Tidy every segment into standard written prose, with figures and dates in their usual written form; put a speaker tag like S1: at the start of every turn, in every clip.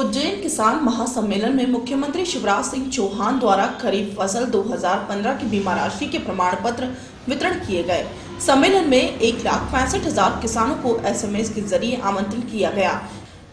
S1: उज्जैन किसान महासम्मेलन में मुख्यमंत्री शिवराज सिंह चौहान द्वारा खरीफ फसल 2015 की बीमा राशि के प्रमाण पत्र वितरण किए गए। सम्मेलन में 1,65,000 किसानों को एसएमएस के जरिए आमंत्रित किया गया।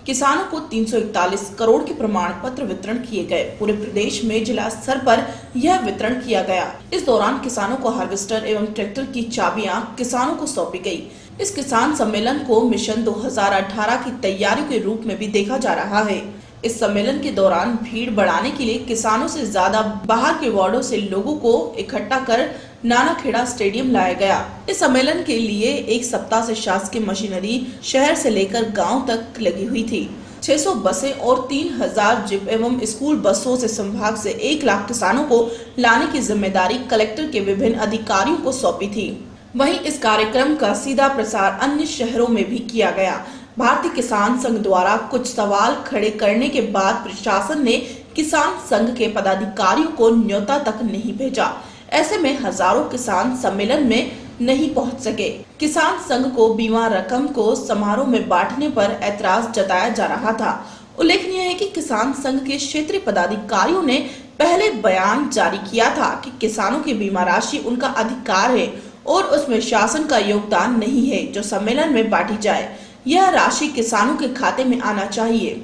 S1: किसानों को 341 करोड़ के प्रमाण पत्र वितरण किए गए। पूरे प्रदेश में जिला स्तर पर यह वितरण किया गया। इस दौरान किसानों को हार्वेस्टर एवं ट्रैक्टर की चाबियां किसानों को सौंपी गई। इस किसान सम्मेलन को मिशन 2018 की तैयारियों के रूप में भी देखा जा रहा है। इस सम्मेलन के दौरान भीड़ बढ़ाने के लिए किसानों से ज्यादा बाहर के वार्डों से लोगों को इकट्ठा कर नानाखेड़ा स्टेडियम लाया गया। इस सम्मेलन के लिए एक सप्ताह से शासकीय मशीनरी शहर से लेकर गांव तक लगी हुई थी। 600 बसें और 3,000 जीप एवं स्कूल बसों से संभाग से 1 लाख किसानों को लाने की जिम्मेदारी कलेक्टर के विभिन्न अधिकारियों को सौंपी थी। वहीं इस कार्यक्रम का सीधा प्रसार अन्य शहरों में भी किया गया। भारतीय किसान संघ द्वारा कुछ सवाल खड़े करने के बाद प्रशासन ने किसान संघ के पदाधिकारियों को न्योता तक नहीं भेजा। ऐसे में हजारों किसान सम्मेलन में नहीं पहुंच सके। किसान संघ को बीमा रकम को समारोह में बांटने पर ऐतराज जताया जा रहा था। उल्लेखनीय है कि किसान संघ के क्षेत्रीय पदाधिकारियों ने पहले बयान जारी किया था कि किसानों की बीमा राशि उनका अधिकार है और उसमें शासन का योगदान नहीं है जो सम्मेलन में बांटी जाए। यह राशि किसानों के खाते में आना चाहिए।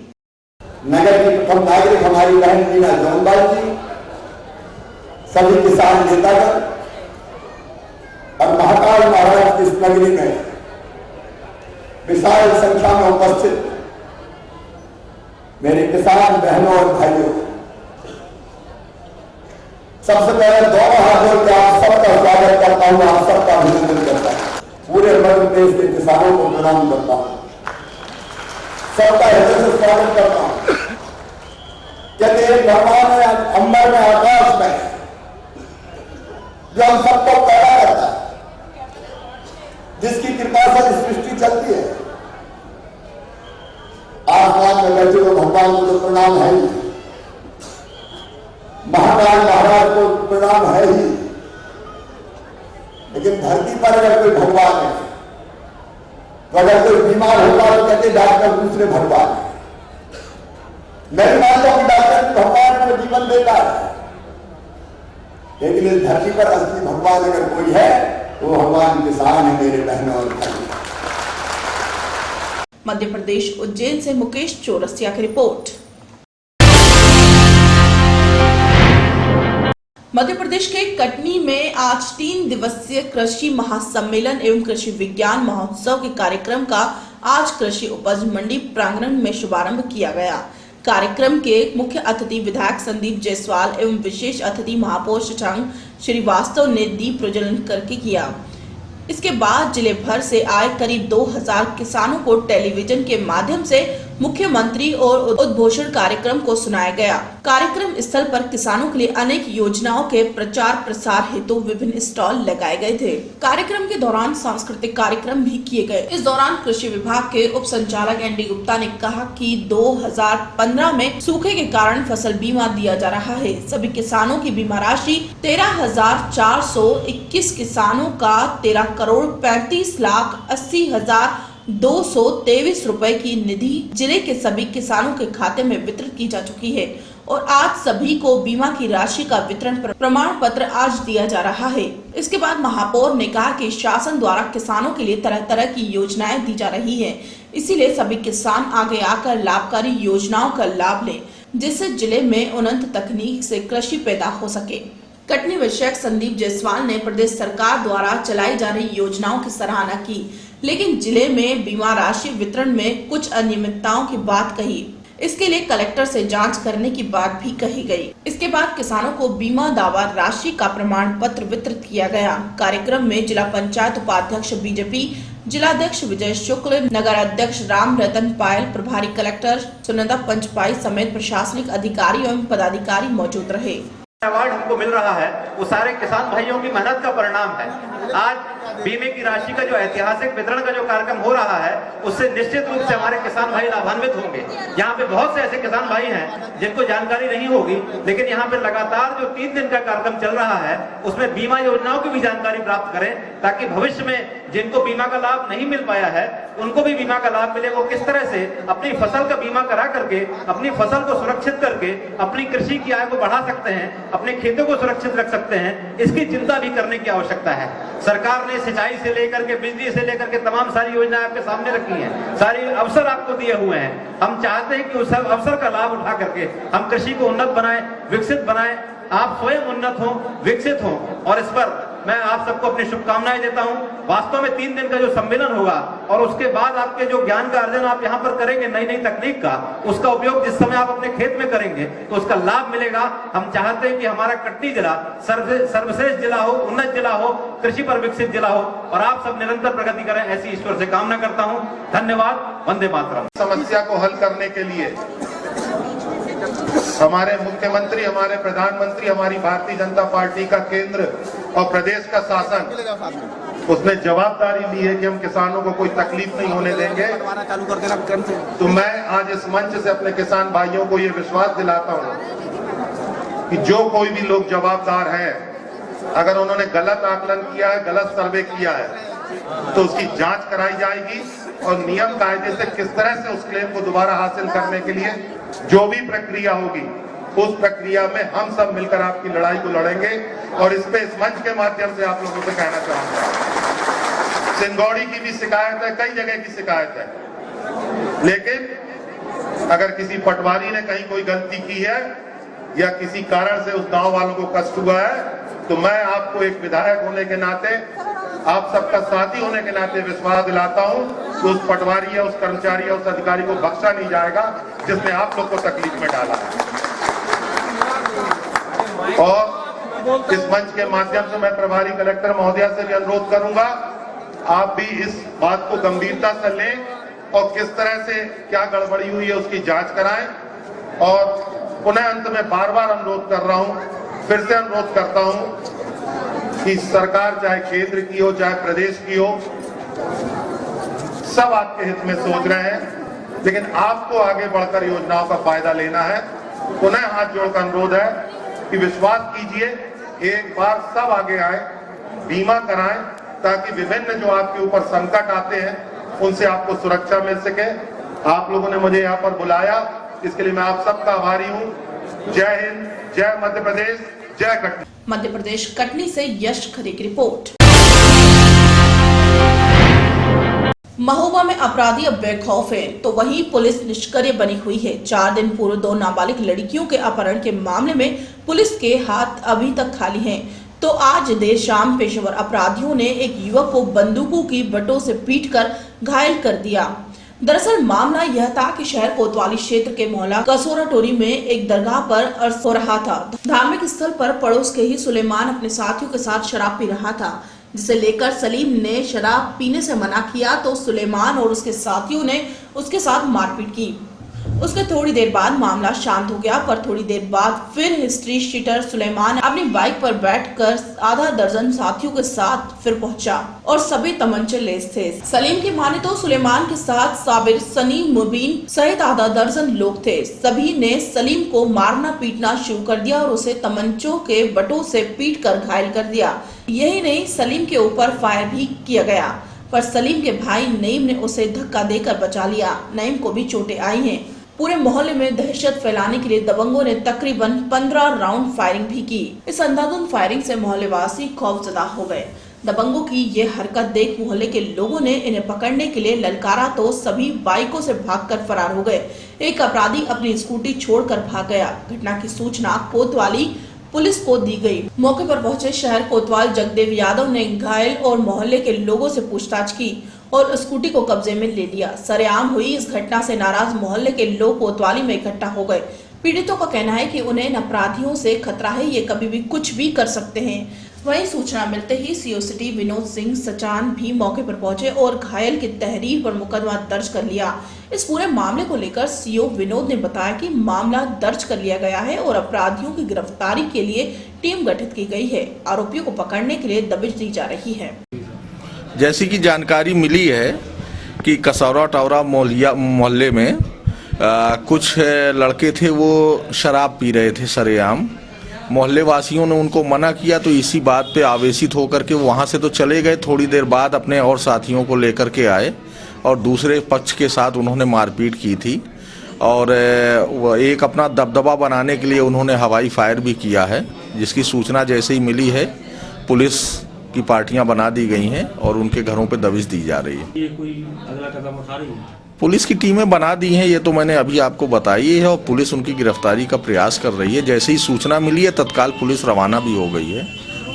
S2: नगर की प्रथम नागरिक हमारी बहन मीना जोनबाल जी, सभी किसान नेतागण और महाकाल महाराज की इस नगरी में विशाल संख्या में उपस्थित मेरे किसान बहनों और भाइयों, सबसे पहले दोनों हाथ जोड़ के आप सबका स्वागत करता हूं, आप सबका अभिनंदन करता हूं। पूरे मध्य प्रदेश के किसानों को प्रणाम करता हूं, सबका हृदय से स्वागत करता हूं। कहते एक भगवान है अंबर में, आकाश में, जो हम सबको पैदा करता है, जिसकी कृपा से सृष्टि चलती है। आसमान में बैठे हुए भगवान को तो प्रणाम है ही, महाकाल महाराज को प्रणाम है ही, लेकिन धरती पर अगर कोई भगवान है तो अगर कोई बीमार होगा तो कहते डॉक्टर दूसरे भगवान है। मैं मानता हूं डॉक्टर भगवान को जीवन देता है, लेकिन इस धरती पर असली भगवान अगर कोई है तो भगवान किसान है मेरे बहनों और भाइयों।
S1: मध्य प्रदेश उज्जैन से मुकेश चौरसिया की रिपोर्ट। मध्य प्रदेश के कटनी में आज 3 दिवसीय कृषि महासम्मेलन एवं कृषि विज्ञान महोत्सव के कार्यक्रम का आज कृषि उपज मंडी प्रांगण में शुभारंभ किया गया। कार्यक्रम के मुख्य अतिथि विधायक संदीप जायसवाल एवं विशेष अतिथि महापौर शशांक श्रीवास्तव ने दीप प्रज्वलन करके किया। इसके बाद जिले भर से आए करीब 2,000 किसानों को टेलीविजन के माध्यम से मुख्यमंत्री और उद्घोषण कार्यक्रम को सुनाया गया। कार्यक्रम स्थल पर किसानों के लिए अनेक योजनाओं के प्रचार प्रसार हेतु विभिन्न स्टॉल लगाए गए थे। कार्यक्रम के दौरान सांस्कृतिक कार्यक्रम भी किए गए। इस दौरान कृषि विभाग के उप संचालक एनडी गुप्ता ने कहा कि 2015 में सूखे के कारण फसल बीमा दिया जा रहा है। सभी किसानों की बीमा राशि 13,421 किसानों का 13,35,80,223 रुपए की निधि जिले के सभी किसानों के खाते में वितरित की जा चुकी है और आज सभी को बीमा की राशि का वितरण प्रमाण पत्र आज दिया जा रहा है। इसके बाद महापौर ने कहा कि शासन द्वारा किसानों के लिए तरह तरह की योजनाएं दी जा रही है, इसीलिए सभी किसान आगे आकर लाभकारी योजनाओं का लाभ लें, जिससे जिले में उन्नत तकनीक से कृषि पैदा हो सके। कटनी विधायक संदीप जायसवाल ने प्रदेश सरकार द्वारा चलाई जा रही योजनाओं की सराहना की, लेकिन जिले में बीमा राशि वितरण में कुछ अनियमितताओं की बात कही। इसके लिए कलेक्टर से जांच करने की बात भी कही गई। इसके बाद किसानों को बीमा दावा राशि का प्रमाण पत्र वितरित किया गया। कार्यक्रम में जिला पंचायत उपाध्यक्ष बीजेपी जिलाध्यक्ष विजय शुक्ल, नगर अध्यक्ष राम रतन पायल, प्रभारी कलेक्टर सुनंदा पंचपाई समेत प्रशासनिक अधिकारी एवं पदाधिकारी मौजूद रहे।
S3: अवार्ड हमको मिल रहा है वो सारे किसान भाइयों की मेहनत का परिणाम है। आज बीमे की राशि का जो ऐतिहासिक वितरण का जो कार्यक्रम हो रहा है उससे निश्चित रूप से हमारे किसान भाई लाभान्वित होंगे। यहाँ पे बहुत से ऐसे किसान भाई हैं जिनको जानकारी नहीं होगी, लेकिन यहाँ पे लगातार जो 3 दिन का कार्यक्रम चल रहा है उसमें बीमा योजनाओं की भी जानकारी प्राप्त करें ताकि भविष्य में जिनको बीमा का लाभ नहीं मिल पाया है उनको भी बीमा का लाभ मिले। वो किस तरह से अपनी फसल का बीमा करा करके अपनी फसल को सुरक्षित करके अपनी कृषि की आय को बढ़ा सकते हैं, अपने खेतों को सुरक्षित रख सकते हैं, इसकी चिंता भी करने की आवश्यकता है। सरकार ने सिंचाई से लेकर के बिजली से लेकर के तमाम सारी योजनाएं आपके सामने रखी हैं, सारे अवसर आपको दिए हुए हैं। हम चाहते हैं कि उस अवसर का लाभ उठा करके हम कृषि को उन्नत बनाएं, विकसित बनाएं, आप स्वयं उन्नत हो, विकसित हो। और इस पर मैं आप सबको अपनी शुभकामनाएं देता हूं। वास्तव में 3 दिन का जो सम्मेलन होगा और उसके बाद आपके जो ज्ञान का अर्जन आप यहां पर करेंगे नई नई तकनीक का, उसका उपयोग जिस समय आप अपने खेत में करेंगे तो उसका लाभ मिलेगा। हम चाहते हैं कि हमारा कटनी जिला सर्वश्रेष्ठ जिला हो, उन्नत जिला हो, कृषि पर विकसित जिला हो और आप सब निरंतर प्रगति करें, ऐसी ईश्वर से कामना करता हूं। धन्यवाद। वंदे मातरम।
S4: समस्या को हल करने के लिए हमारे मुख्यमंत्री, हमारे प्रधानमंत्री, हमारी भारतीय जनता पार्टी का केंद्र और प्रदेश का शासन उसने जवाबदारी ली है कि हम किसानों को कोई तकलीफ नहीं होने देंगे। तो मैं आज इस मंच से अपने किसान भाइयों को ये विश्वास दिलाता हूं कि जो कोई भी लोग जवाबदार हैं, अगर उन्होंने गलत आकलन किया है, गलत सर्वे किया है, तो उसकी जांच कराई जाएगी और नियम कायदे से किस तरह से उस क्लेम को दोबारा हासिल करने के लिए जो भी प्रक्रिया होगी, उस प्रक्रिया में हम सब मिलकर आपकी लड़ाई को लड़ेंगे। और इस पे इस मंच के माध्यम से आप लोगों से कहना चाहूंगा, सिंगौड़ी की भी शिकायत है, कई जगह की शिकायत है, लेकिन अगर किसी पटवारी ने कहीं कोई गलती की है या किसी कारण से उस गांव वालों को कष्ट हुआ है, तो मैं आपको एक विधायक होने के नाते, आप सबका साथी होने के नाते विश्वास दिलाता हूं कि उस पटवारी या उस कर्मचारी या उस अधिकारी को बख्शा नहीं जाएगा जिसने आप लोग को तकलीफ में डाला है। और इस मंच के माध्यम से मैं प्रभारी कलेक्टर महोदया से भी अनुरोध करूंगा, आप भी इस बात को गंभीरता से लें और किस तरह से क्या गड़बड़ी हुई है उसकी जांच कराएं। और पुनः अंत में बार बार अनुरोध कर रहा हूं, फिर से अनुरोध करता हूं कि सरकार चाहे केंद्र की हो चाहे प्रदेश की हो, सब आपके हित में सोच रहे हैं, लेकिन आपको आगे बढ़कर योजनाओं का फायदा लेना है। पुनः हाथ जोड़कर अनुरोध है कि विश्वास कीजिए, एक बार सब आगे आए, बीमा कराएं, ताकि विभिन्न जो आपके ऊपर संकट आते हैं उनसे आपको सुरक्षा मिल सके। आप लोगों ने मुझे यहाँ पर बुलाया, इसके लिए मैं आप सबका आभारी हूँ। जय हिंद, जय मध्य प्रदेश, जय कटनी।
S1: मध्य प्रदेश कटनी से यश खरे की रिपोर्ट। महोबा में अपराधी अब बेखौफ है तो वहीं पुलिस निष्क्रिय बनी हुई है। 4 दिन पूर्व 2 नाबालिग लड़कियों के अपहरण के मामले में पुलिस के हाथ अभी तक खाली हैं, तो आज देर शाम पेशेवर अपराधियों ने एक युवक को बंदूकों की बटों से पीटकर घायल कर दिया। दरअसल मामला यह था कि शहर कोतवाली क्षेत्र के मोहल्ला कसोरा टोरी में एक दरगाह पर अर्ज हो रहा था। धार्मिक स्थल पर पड़ोस के ही सुलेमान अपने साथियों के साथ शराब पी रहा था, जिसे लेकर सलीम ने शराब पीने से मना किया तो सुलेमान और उसके साथियों ने उसके साथ मारपीट की। उसके थोड़ी देर बाद मामला शांत हो गया, पर थोड़ी देर बाद फिर हिस्ट्री शीटर सुलेमान अपनी बाइक पर बैठकर आधा दर्जन साथियों के साथ फिर पहुंचा और सभी तमंचे लेस थे। सलीम की माने तो सुलेमान के साथ साबिर, सनी, मुबीन सहित आधा दर्जन लोग थे। सभी ने सलीम को मारना पीटना शुरू कर दिया और उसे तमंचों के बटों से पीट कर घायल कर दिया। यही नहीं, सलीम के ऊपर फायर भी किया गया, पर सलीम के भाई नईम ने उसे धक्का देकर बचा लिया। नईम को भी चोटें आई हैं। पूरे मोहल्ले में दहशत फैलाने के लिए दबंगों ने तकरीबन 15 राउंड फायरिंग भी की। इस अंधाधुंध फायरिंग से मोहल्लेवासी खौफजदा हो गए। दबंगों की ये हरकत देख मोहल्ले के लोगों ने इन्हें पकड़ने के लिए ललकारा तो सभी बाइकों से भागकर फरार हो गए। एक अपराधी अपनी स्कूटी छोड़कर भाग गया। घटना की सूचना कोतवाली पुलिस को दी गई। मौके पर पहुंचे शहर कोतवाल जगदेव यादव ने घायल और मोहल्ले के लोगों से पूछताछ की और स्कूटी को कब्जे में ले लिया। सरेआम हुई इस घटना से नाराज मोहल्ले के लोग कोतवाली में इकट्ठा हो गए। पीड़ितों का कहना है कि उन्हें इन अपराधियों से खतरा है, ये कभी भी कुछ भी कर सकते हैं। वहीं सूचना मिलते ही सीओ सिटी विनोद सिंह सचान भी मौके पर पहुंचे और घायल की तहरीर पर मुकदमा दर्ज कर लिया। इस पूरे मामले को लेकर सीओ विनोद ने बताया कि मामला दर्ज कर लिया गया है और अपराधियों की गिरफ्तारी के लिए टीम गठित की गई है। आरोपियों को पकड़ने के लिए दबिश दी जा रही है।
S5: जैसी कि जानकारी मिली है कि कसौरा टौरा मोहल्ले में कुछ लड़के थे, वो शराब पी रहे थे सरेआम, मोहल्ले वासियों ने उनको मना किया तो इसी बात पे आवेशित होकर के वहाँ से तो चले गए। थोड़ी देर बाद अपने और साथियों को लेकर के आए और दूसरे पक्ष के साथ उन्होंने मारपीट की थी और एक अपना दबदबा बनाने के लिए उन्होंने हवाई फायर भी किया है, जिसकी सूचना जैसे ही मिली है पुलिस की पार्टियां बना दी गई हैं और उनके घरों पे दबिश दी जा रही है।
S6: ये कोई अगला कदम उठा रही है?
S5: पुलिस की टीमें बना दी हैं, ये तो मैंने अभी आपको बताई है और पुलिस उनकी गिरफ्तारी का प्रयास कर रही है। जैसे ही सूचना मिली है तत्काल पुलिस रवाना भी हो गई है,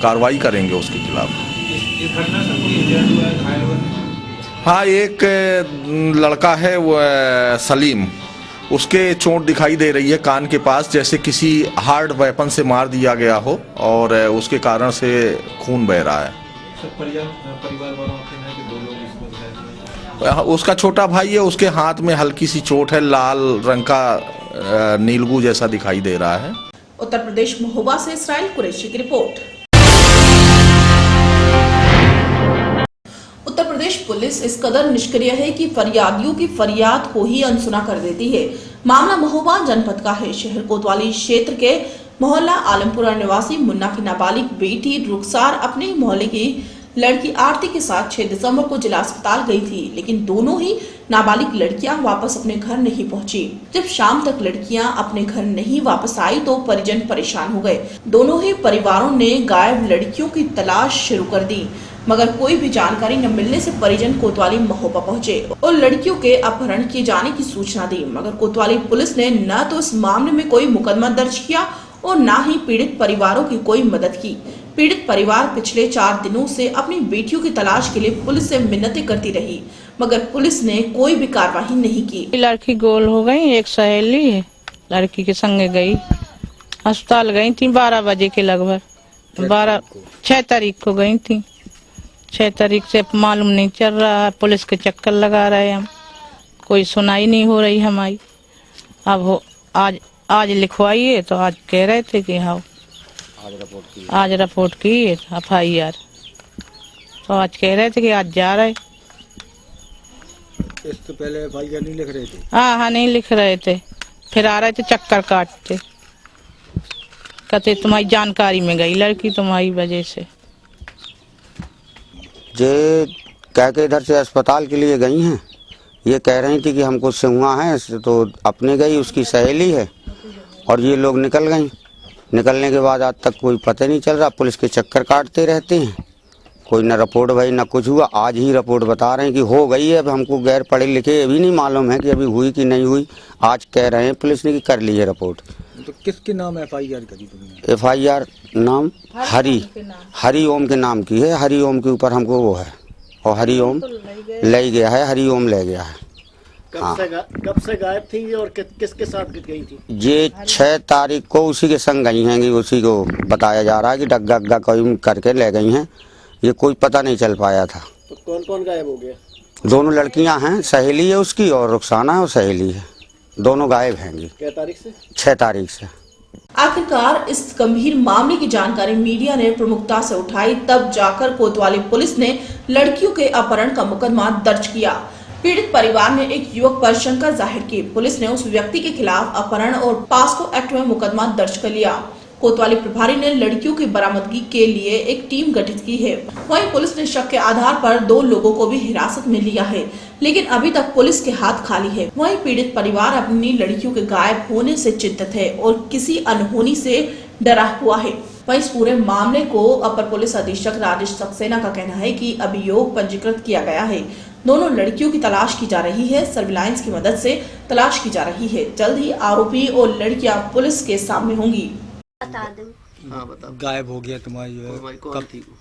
S5: कार्रवाई करेंगे उसके खिलाफ।
S6: इस घटना से कोई इंजर्ड हुआ है, घायल हुआ है?
S5: हाँ, एक लड़का है वो सलीम, उसके चोट दिखाई दे रही है कान के पास, जैसे किसी हार्ड वेपन से मार दिया गया हो और उसके कारण से खून बह रहा है।
S6: सब परिवार वालों के हैं कि 2 लोग इसमें घायल हुए?
S5: उसका छोटा भाई है, उसके हाथ में हल्की सी चोट है, लाल रंग का नीलगू जैसा दिखाई दे रहा है।
S1: उत्तर प्रदेश महोबा से इसराइल कुरैशी की रिपोर्ट। उत्तर प्रदेश पुलिस इस कदर निष्क्रिय है कि फरियादियों की फरियाद को ही अनसुना कर देती है। मामला महोबा जनपद का है। शहर कोतवाली क्षेत्र के मोहल्ला आलमपुरा निवासी मुन्ना की नाबालिग बेटी रुखसार अपने मोहल्ले की लड़की आरती के साथ 6 दिसंबर को जिला अस्पताल गई थी, लेकिन दोनों ही नाबालिग लड़कियां वापस अपने घर नहीं पहुंची। जब शाम तक लड़कियां अपने घर नहीं वापस आई तो परिजन परेशान हो गए। दोनों ही परिवारों ने गायब लड़कियों की तलाश शुरू कर दी, मगर कोई भी जानकारी न मिलने से परिजन कोतवाली महोबा पहुंचे और लड़कियों के अपहरण किए जाने की सूचना दी, मगर कोतवाली पुलिस ने न तो इस मामले में कोई मुकदमा दर्ज किया और न ही पीड़ित परिवारों की कोई मदद की। पीड़ित परिवार पिछले 4 दिनों से अपनी बेटियों की तलाश के लिए पुलिस से मिन्नतें करती रही, मगर पुलिस ने कोई भी कार्रवाई नहीं की।
S7: लड़की गोल हो गई। एक सहेली है, लड़की के संगे गई, अस्पताल गई थी 12 बजे के लगभग। 6 तारीख को गई थी। 6 तारीख से मालूम नहीं चल रहा है, पुलिस के चक्कर लगा रहे हम, कोई सुनाई नहीं हो रही हमारी। अब हो आज लिखवाइए तो आज कह रहे थे कि हाँ आज रिपोर्ट की FIR, तो आज कह रहे थे कि आज जा रहे।
S6: इससे पहले FIR नहीं लिख रहे थे?
S7: हाँ नहीं लिख रहे थे, फिर आ रहे थे चक्कर काटते, कहते तुम्हारी जानकारी में गई लड़की तुम्हारी वजह से।
S8: जे कह के इधर से अस्पताल के लिए गई हैं, ये कह रही थी कि हमको हुआ है, तो अपने गई, उसकी सहेली है और ये लोग निकल गई। निकलने के बाद आज तक कोई पता नहीं चल रहा, पुलिस के चक्कर काटते रहते हैं, कोई न रिपोर्ट भाई न कुछ हुआ। आज ही रिपोर्ट बता रहे हैं कि हो गई है। अब हमको गैर पढ़े लिखे अभी नहीं मालूम है कि अभी हुई कि नहीं हुई। आज कह रहे हैं पुलिस ने कि कर ली है रिपोर्ट।
S6: तो किसके नाम FIR करी तुमने?
S8: FIR नाम हरिओम के नाम की है। हरिओम के ऊपर हमको वो है और हरिओम ले गया है, हरिओम ले गया है।
S9: कब से गायब थी और किसके साथ गई थी?
S8: ये 6 तारीख को उसी के संग गई हैं, उसी को बताया जा रहा है कि डग्गा कोई करके ले गई हैं। ये कोई पता नहीं चल पाया था।
S9: तो कौन कौन गायब हो गया?
S8: दोनों लड़कियां हैं, सहेली है उसकी और रुखसाना है और सहेली है, दोनों गायब हैं।
S9: क्या तारीख से?
S8: 6 तारीख से।
S1: आखिरकार इस गंभीर मामले की जानकारी मीडिया ने प्रमुखता से उठाई, तब जाकर कोतवाली पुलिस ने लड़कियों के अपहरण का मुकदमा दर्ज किया। पीड़ित परिवार ने एक युवक पर शंका जाहिर की। पुलिस ने उस व्यक्ति के खिलाफ अपहरण और पास्को एक्ट में मुकदमा दर्ज कर लिया। कोतवाली प्रभारी ने लड़कियों की बरामदगी के लिए एक टीम गठित की है। वहीं पुलिस ने शक के आधार पर 2 लोगों को भी हिरासत में लिया है, लेकिन अभी तक पुलिस के हाथ खाली है। वहीं पीड़ित परिवार अपनी लड़कियों के गायब होने से चिंतित है और किसी अनहोनी से डरा हुआ है। वहीं इस पूरे मामले को अपर पुलिस अधीक्षक राजेश सक्सेना का कहना है कि अभियोग पंजीकृत किया गया है। दोनों लड़कियों की तलाश की जा रही है, सर्विलांस की मदद से तलाश की जा रही है। जल्द ही आरोपी और लड़कियां पुलिस के सामने होंगी।
S9: बता दो। हाँ बताओ।
S6: गायब हो गया तुम्हारी जो है,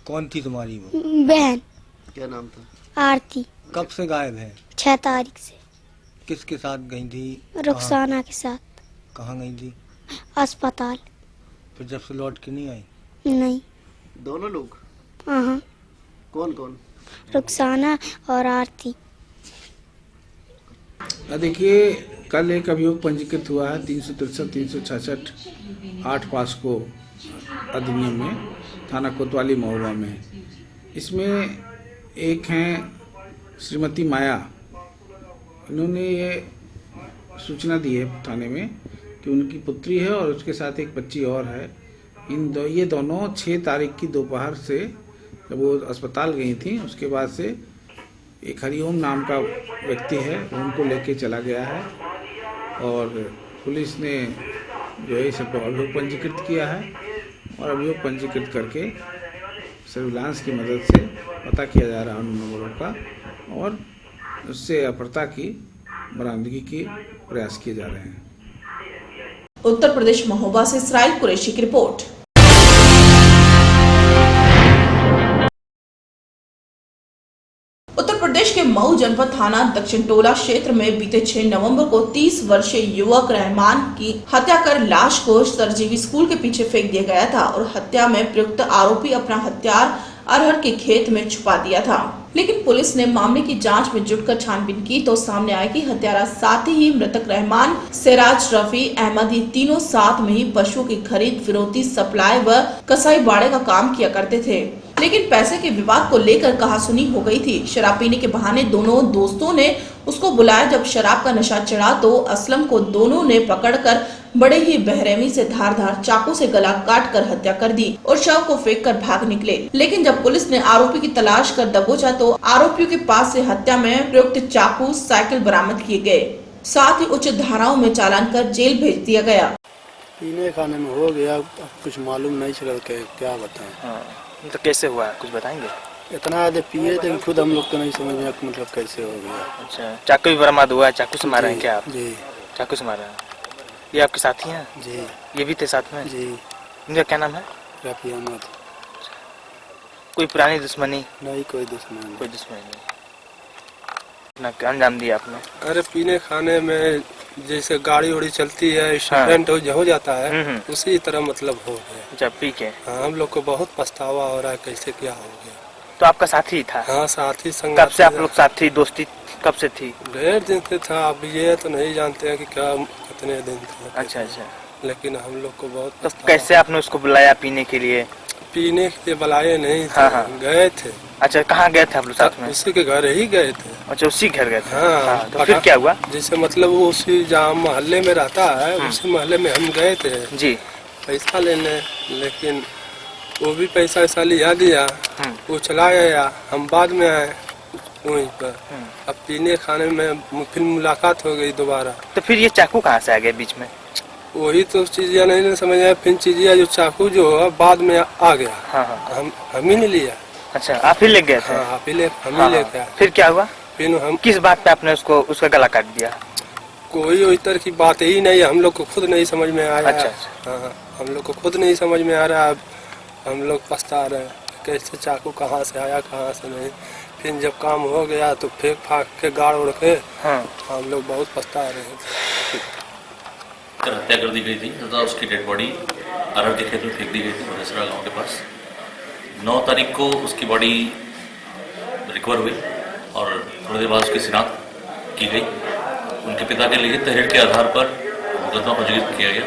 S6: कौन थी तुम्हारी वो
S9: बहन? क्या नाम था? आरती।
S6: कब से गायब है?
S9: 6 तारीख से।
S6: किसके साथ गई थी?
S9: रुखसाना के साथ।
S6: कहाँ गई थी?
S9: अस्पताल।
S6: फिर जब से लौट के नहीं आई?
S9: नहीं।
S10: दोनों लोग?
S9: हाँ।
S10: कौन कौन?
S9: रुखसाना और आरती।
S11: देखिए, कल एक अभियोग पंजीकृत हुआ है 363, 366, 8 पास्को अधिनियम में, थाना कोतवाली महोबा में। इसमें एक हैं श्रीमती माया, इन्होंने ये सूचना दी है थाने में कि उनकी पुत्री है और उसके साथ एक बच्ची और है। ये दोनों 6 तारीख की दोपहर से जब वो अस्पताल गई थी उसके बाद से एक हरिओम नाम का व्यक्ति है उनको लेके चला गया है और पुलिस ने जो है सबको अभियोग पंजीकृत किया है और अभियोग पंजीकृत करके सर्विलांस की मदद से पता किया जा रहा है उन नंबरों का और उससे अपहृता की बरामदगी की प्रयास किए जा रहे हैं।
S1: उत्तर प्रदेश महोबा से इसराइल कुरैशी की रिपोर्ट। उत्तर प्रदेश के मऊ जनपद थाना दक्षिण टोला क्षेत्र में बीते 6 नवंबर को 30 वर्षीय युवक रहमान की हत्या कर लाश को सरजीवी स्कूल के पीछे फेंक दिया गया था और हत्या में प्रयुक्त आरोपी अपना हथियार अरहर के खेत में छुपा दिया था। लेकिन पुलिस ने मामले की जांच में जुटकर छानबीन की तो सामने आया कि हत्यारा साथ ही मृतक रहमान, सिराज, रफी, अहमद ये तीनों साथ में ही पशुओं की खरीद, फिरौती, सप्लाई व कसाई बाड़े का काम किया करते थे। लेकिन पैसे के विवाद को लेकर कहासुनी हो गई थी। शराब पीने के बहाने दोनों दोस्तों ने उसको बुलाया। जब शराब का नशा चढ़ा तो असलम को दोनों ने पकड़कर बड़े ही बेरहमी से धारदार चाकू से गला काट कर हत्या कर दी और शव को फेंक कर भाग निकले। लेकिन जब पुलिस ने आरोपी की तलाश कर दबोचा तो आरोपियों के पास से हत्या में प्रयुक्त चाकू, साइकिल बरामद किए गए। साथ ही उच्च धाराओं में चालान कर जेल भेज दिया गया।
S10: पीने खाने में हो गया, कुछ मालूम नहीं चल के क्या बताएं।
S12: मतलब कैसे हुआ कुछ बताएंगे?
S10: इतना आदमी पिए थे खुद हम लोग को नहीं समझ में मतलब कैसे हो गया।
S12: अच्छा, चाकू भी बरामद हुआ है? चाकू से मारे हैं क्या आप?
S10: जी,
S12: चाकू से मारा है। ये आपके साथी हैं?
S10: जी।
S12: ये भी थे साथ में?
S10: जी।
S12: इनका क्या नाम है?
S10: रफी अहमद।
S12: कोई पुरानी दुश्मनी?
S10: नहीं, कोई दुश्मनी
S12: नहीं। अपना क्या अंजाम दिया आपने?
S13: अरे पीने खाने में जैसे गाड़ी उड़ी चलती है, एक्सीडेंट हो जाता है, उसी तरह मतलब हो गया।
S12: जब पी के?
S13: हाँ, हम लोग को बहुत पछतावा हो रहा है कैसे क्या हो गया।
S12: तो आपका साथी था?
S13: हाँ, साथी संग।
S12: कब से आप लोग साथी दोस्ती कब से थी?
S13: ढेर दिन से था, अब ये तो नहीं जानते हैं कि क्या कितने दिन थे।
S12: अच्छा,
S13: लेकिन हम लोग को बहुत।
S12: तो कैसे आपने उसको बुलाया पीने के लिए?
S13: पीने के बुलाए नहीं थे। हाँ। गए थे।
S12: अच्छा, कहाँ गए थे आप लोग साथ में?
S13: उसी के घर ही गए थे।
S12: अच्छा, उसी घर गए थे।
S13: हाँ।
S12: तो फिर क्या हुआ?
S13: जैसे मतलब वो उसी जहाँ मोहल्ले में रहता है उसी मोहल्ले में हम गए थे
S12: जी
S13: पैसा लेने, लेकिन वो भी पैसा ऐसा लिया दिया, वो चला गया। हम बाद में आए वहीं पर। अब पीने खाने में फिर मुलाकात हो गई दोबारा।
S12: तो फिर ये चाकू कहाँ से आ गया बीच में?
S13: वही तो चीज़ें नहीं समझ आया। फिर चीज़ें जो चाकू जो है बाद में आ गया। हम ही नहीं लिया।
S12: अच्छा, आप ही ले गए थे?
S13: हाँ, हम ही ले गए।
S12: फिर क्या हुआ?
S13: फिर हम
S12: किस बात पे आपने उसका गला काट दिया?
S13: कोई इस तरह की बात ही नहीं, हम लोग को खुद नहीं समझ में आया।
S12: अच्छा।
S13: हाँ, हम लोग को खुद नहीं समझ में आ रहा। अब हम लोग पछता रहे कैसे चाकू कहाँ से आया कहाँ से नहीं। फिर जब काम हो गया तो फेंक फाक के गाड़ उड़ के हम लोग बहुत पछता रहे थे।
S14: हत्या कर दी गई थी तथा उसकी डेड बॉडी अरहर के खेत में फेंक दी गई थी महेसरा गांव के पास। 9 तारीख को उसकी बॉडी रिकवर हुई और थोड़ी देर बाद उसकी शिनाख्त की गई। उनके पिता के लिखित तहरीर के आधार पर मुकदमा पंजीकृत किया गया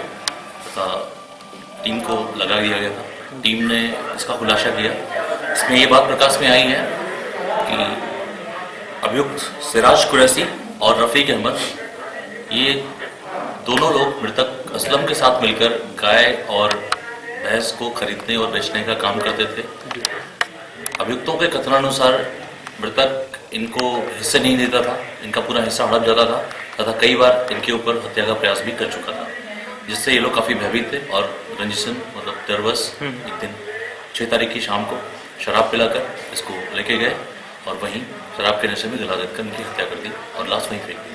S14: तथा टीम को लगा दिया गया था। टीम ने इसका खुलासा किया। इसमें ये बात प्रकाश में आई है कि अभियुक्त सिराज कुरैशी और रफीक अहमद ये दोनों लोग मृतक असलम के साथ मिलकर गाय और भैंस को खरीदने और बेचने का काम करते थे। अभियुक्तों के कथनानुसार मृतक इनको हिस्से नहीं देता था, इनका पूरा हिस्सा हड़प जाता था तथा कई बार इनके ऊपर हत्या का प्रयास भी कर चुका था, जिससे ये लोग काफ़ी भयभीत थे और रंजिशन मतलब डरवश एक दिन 6 तारीख की शाम को शराब पिलाकर इसको लेके गए और वहीं शराब के नशे में गला देकर इनकी हत्या कर दी और लाश वहीं फेंक दी।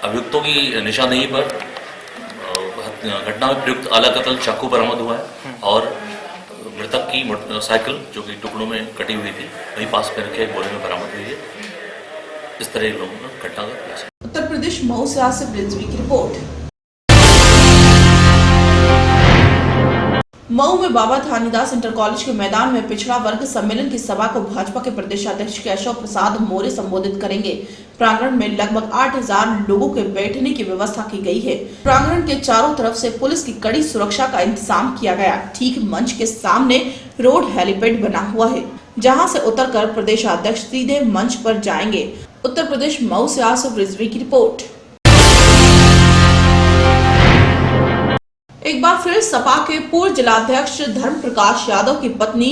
S14: अभियुक्तों की निशानदेही पर घटना में प्रयुक्त आला कत्ल चाकू बरामद हुआ है और मृतक की मोटरसाइकिल जो कि टुकड़ों में कटी हुई थी वहीं पास में रखे बोरे में बरामद हुई है। इस तरह लोगों ने घटना का प्रयास।
S1: उत्तर प्रदेश मऊ से आसिफ रिजवी की रिपोर्ट। मऊ में बाबा थानीदास इंटर कॉलेज के मैदान में पिछड़ा वर्ग सम्मेलन की सभा को भाजपा के प्रदेश अध्यक्ष केशव प्रसाद मौर्य संबोधित करेंगे। प्रांगण में लगभग 8000 लोगों के बैठने की व्यवस्था की गई है। प्रांगण के चारों तरफ से पुलिस की कड़ी सुरक्षा का इंतजाम किया गया। ठीक मंच के सामने रोड हेलीपैड बना हुआ है, जहां से उतरकर प्रदेश अध्यक्ष सीधे मंच पर जाएंगे। उत्तर प्रदेश मऊ से आसिफ रिजवी की रिपोर्ट। एक बार फिर सपा के पूर्व जिलाध्यक्ष धर्म प्रकाश यादव की पत्नी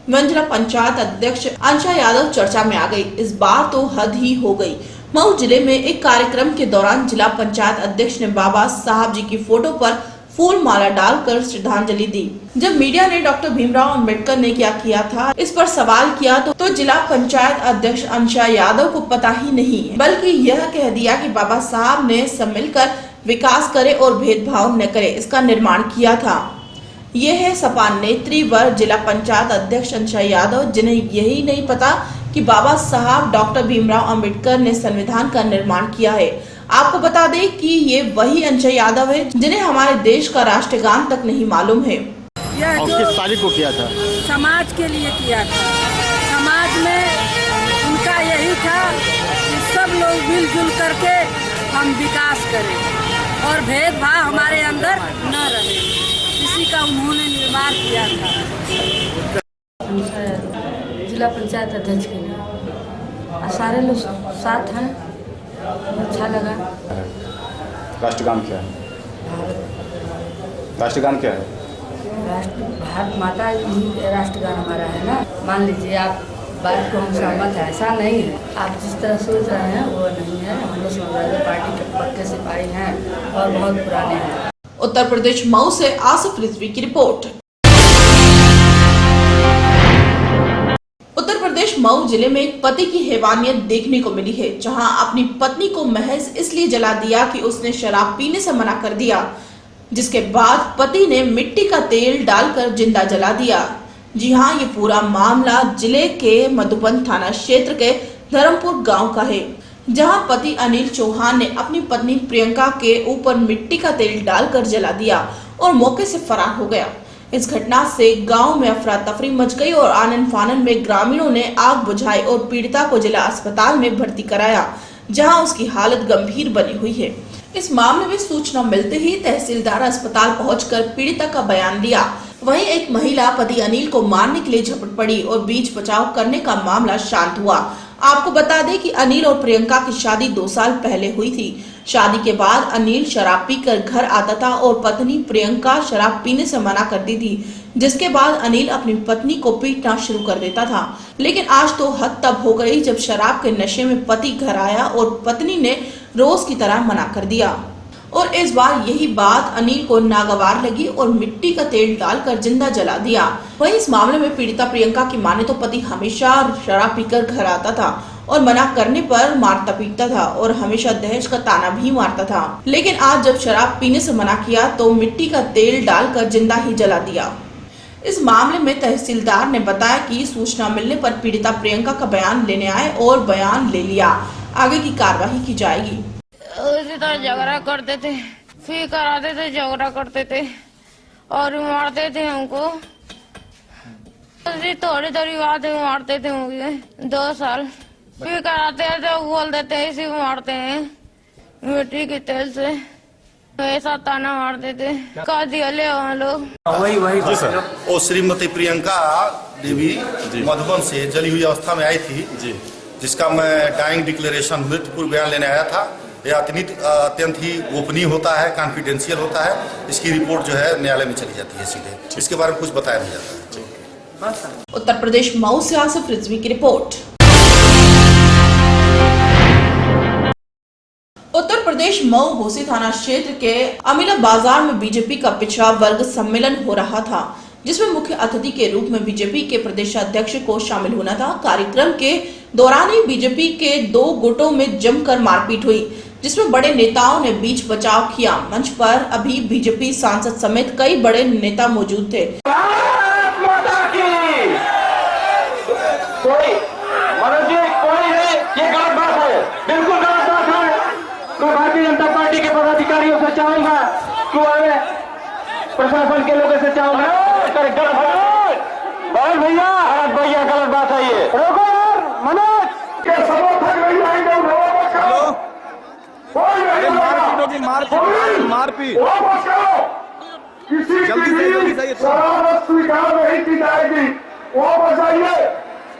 S1: मंजिला पंचायत अध्यक्ष अंशा यादव चर्चा में आ गई। इस बार तो हद ही हो गई। मऊ जिले में एक कार्यक्रम के दौरान जिला पंचायत अध्यक्ष ने बाबा साहब जी की फोटो पर फूल माला डालकर श्रद्धांजलि दी। जब मीडिया ने डॉक्टर भीमराव अंबेडकर ने क्या किया था इस पर सवाल किया तो जिला पंचायत अध्यक्ष अंशा यादव को पता ही नहीं, बल्कि यह कह दिया कि बाबा साहब ने सब मिलकर विकास करे और भेदभाव न करे, इसका निर्माण किया था। ये है सपा नेत्री व जिला पंचायत अध्यक्ष अंशा यादव, जिन्हें यही नहीं पता कि बाबा साहब डॉक्टर भीमराव अंबेडकर ने संविधान का निर्माण किया है। आपको बता दें कि ये वही अंशा यादव है जिन्हें हमारे देश का राष्ट्रगान तक नहीं मालूम है।
S9: यह जो किस तारीख को किया था?
S15: समाज के लिए किया था। समाज में उनका यही था कि सब लोग मिलजुल करके हम विकास करें और भेदभाव हमारे अंदर न रहे, इसी का उन्होंने निर्माण किया था।
S16: जिला पंचायत अध्यक्ष के लिए सारे लोग साथ हैं, अच्छा लगा।
S17: राष्ट्रगान क्या है? राष्ट्रगान क्या है?
S16: भारत माता ही राष्ट्रगान हमारा है ना। मान लीजिए आप बात को हम सहमत है, ऐसा नहीं है। आप जिस तरह सोच रहे हैं वो नहीं है। हम लोग समाजवादी पार्टी के पक्के सिपाही हैं और बहुत पुराने हैं।
S1: उत्तर प्रदेश मऊ से आसिफ रिजवी की रिपोर्ट। उत्तर प्रदेश मऊ जिले में एक पति की हैवानियत देखने को मिली है, जहां अपनी पत्नी को महज इसलिए जला दिया कि उसने शराब पीने से मना कर दिया, जिसके बाद पति ने मिट्टी का तेल डालकर जिंदा जला दिया। जी हां, ये पूरा मामला जिले के मधुबन थाना क्षेत्र के धर्मपुर गांव का है, जहां पति अनिल चौहान ने अपनी पत्नी प्रियंका के ऊपर मिट्टी का तेल डालकर जला दिया और मौके से फरार हो गया। इस घटना से गांव में अफरा तफरी मच गई और आनन फानन में ग्रामीणों ने आग बुझाई और पीड़िता को जिला अस्पताल में भर्ती कराया, जहां उसकी हालत गंभीर बनी हुई है। इस मामले में सूचना मिलते ही तहसीलदार अस्पताल पहुंचकर पीड़िता का बयान लिया। वहीं एक महिला पति अनिल को मारने के लिए झपट पड़ी और बीच बचाव करने का मामला शांत हुआ। आपको बता दें कि अनिल और प्रियंका की शादी 2 साल पहले हुई थी। शादी के बाद अनिल शराब पीकर घर आता था और पत्नी प्रियंका शराब पीने से मना करती थी, जिसके बाद अनिल अपनी पत्नी को पीटना शुरू कर देता था। लेकिन आज तो हद तब हो गई जब शराब के नशे में पति घर आया और पत्नी ने रोज की तरह मना कर दिया और इस बार यही बात अनिल को नागवार लगी और मिट्टी का तेल डालकर जिंदा जला दिया। वहीं इस मामले में पीड़िता प्रियंका की माने तो पति हमेशा शराब पीकर घर आता था और मना करने पर मारता पीटता था और हमेशा दहेज का ताना भी मारता था। लेकिन आज जब शराब पीने से मना किया तो मिट्टी का तेल डालकर जिंदा ही जला दिया। इस मामले में तहसीलदार ने बताया कि सूचना मिलने पर पीड़िता प्रियंका का बयान लेने आए और बयान ले लिया। आगे की कार्रवाई की जाएगी।
S18: उसी तरह झगड़ा करते थे, फिर कराते थे, झगड़ा करते थे और मारते थे हमको। थोड़ी थोड़ी बात मारते थे मुझे 2 साल। फिर कराते हैं तो बोल देते हैं इसी मारते हैं मिट्टी के तेल से, ऐसा ताना मारते थे। का दिया ले वहाँ लोग
S4: वही जी सर। और श्रीमती प्रियंका देवी मधुबन से जली हुई अवस्था में आई थी जी, जिसका मैं डाइंग डिक्लेरेशन मृत्यु बयान लेने आया था। यह अत्यंत ही गोपनीय होता है, कॉन्फिडेंशियल होता है। इसकी रिपोर्ट जो है न्यायालय में चली जाती है सीधे, इसके बारे में कुछ बताया नहीं जाता है।
S1: उत्तर प्रदेश मऊ से आसिफ रिजवी की रिपोर्ट। उत्तर प्रदेश मऊ घोसी थाना क्षेत्र के अमीला बाजार में बीजेपी का पिछड़ा वर्ग सम्मेलन हो रहा था, जिसमें मुख्य अतिथि के रूप में बीजेपी के प्रदेशाध्यक्ष को शामिल होना था। कार्यक्रम के दौरान ही बीजेपी के 2 गुटों में जमकर मारपीट हुई, जिसमें बड़े नेताओं ने बीच बचाव किया। मंच पर अभी बीजेपी सांसद समेत कई बड़े नेता मौजूद थे।
S19: मैं भारतीय जनता पार्टी के पदाधिकारियों से चाहूंगा कि प्रशासन के लोगों से चाहूंगा भैया भैया गलत बात है ये। रोको यार मनोज के समर्थक नहीं आएंगे। मारपीट किसी की शरारत स्वीकार नहीं की जाएगी। वो बचाइए,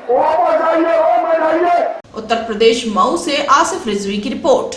S19: वो बचाइए, वो बचाइए।
S1: उत्तर प्रदेश मऊ से आसिफ रिजवी की रिपोर्ट।